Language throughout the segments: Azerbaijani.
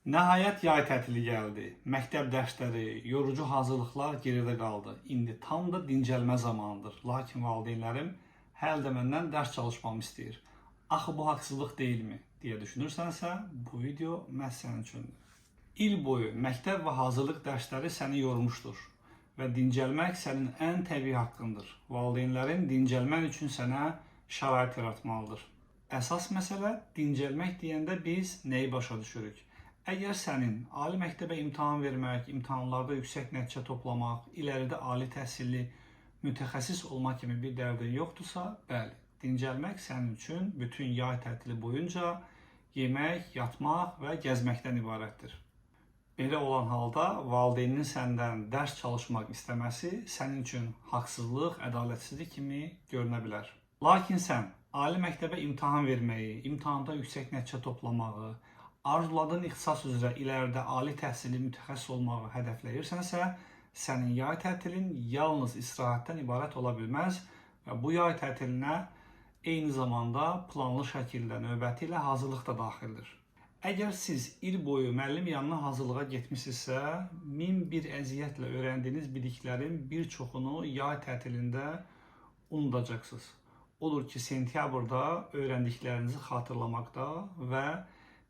Nəhayət yay tətili gəldi. Məktəb dərsləri, yorucu hazırlıqlar geridə qaldı. İndi tam da dincəlmə zamanıdır. Lakin valideynlərim hələ də məndən dərs çalışmamı istəyir. Axı bu haqsızlıq deyilmi deyə düşünürsənsə, bu video məhz sənin üçündür. İl boyu məktəb və hazırlıq dərsləri səni yormuşdur və dincəlmək sənin ən təbii haqqındır. Valideynlərin dincəlmək üçün sənə şərait yaratmalıdır. Əsas məsələ dincəlmək deyəndə biz nəyi başa düşürük? Əgər sənin ali məktəbə imtahan vermək, imtahanlarda yüksək nəticə toplamaq, iləridə ali təhsilli mütəxəssis olmaq kimi bir dərdin yoxdursa, bəli, dincəlmək sənin üçün bütün yay tətili boyunca yemək, yatmaq və gəzməkdən ibarətdir. Belə olan halda valideyninin səndən dərs çalışmaq istəməsi sənin üçün haqsızlıq, ədalətsizlik kimi görünə bilər. Lakin sən ali məktəbə imtahan verməyi, imtahanda yüksək nəticə toplamağı, arzuladığın ixtisas üzrə iləride ali təhsilli mütəxəssis olmağı hədəfləyirsənsə, sənin yay tətilin yalnız istirahətdən ibarət ola bilməz və bu yay tətilinə eyni zamanda planlı şəkildə növbəti ilə hazırlıq da daxildir. Əgər siz il boyu müəllim yanına hazırlığa getmişsinizsə, min bir əziyyətlə öyrəndiyiniz biliklərin bir çoxunu yay tətilində unudacaqsınız. Odur ki, sentyabrda öyrəndiklərinizi xatırlamaqda və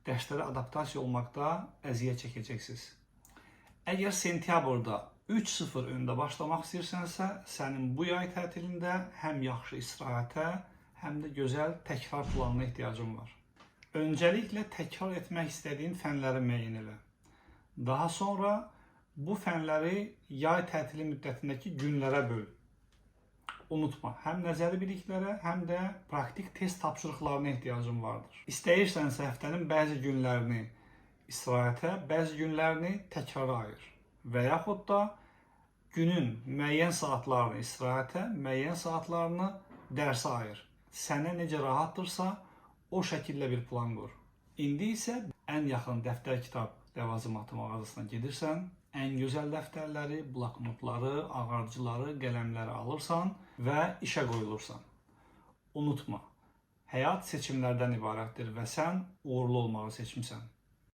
dərslərə adaptasiya olmaqda əziyyət çəkəcəksiniz. Əgər sentyabrda 3-0 öndə başlamaq istəyirsənsə, sənin bu yay tətilində həm yaxşı istirahətə, həm də gözəl təkrar planına ehtiyacın var. Öncəliklə təkrar etmək istədiyin fənləri müəyyən elə. Daha sonra bu fənləri yay tətili müddətindəki günlərə böl. Unutma, həm nəzəri biliklərə, həm də praktik test tapşırıqlarına ehtiyacın vardır. İstəyirsənsə həftənin bəzi günlərini istirahətə, bəzi günlərini təkrara ayır. Və yaxud da günün müəyyən saatlarını istirahətə, müəyyən saatlarını dərsə ayır. Sənə necə rahatdırsa, o şəkildə bir plan qur. İndi isə ən yaxın dəftər kitab ləvazimatı mağazasına gedirsən, ən gözəl dəftərləri, bloknotları, ağarcıları, qələmləri alırsan və işə qoyulursan. Unutma, həyat seçimlərdən ibarətdir və sən uğurlu olmağı seçmisən.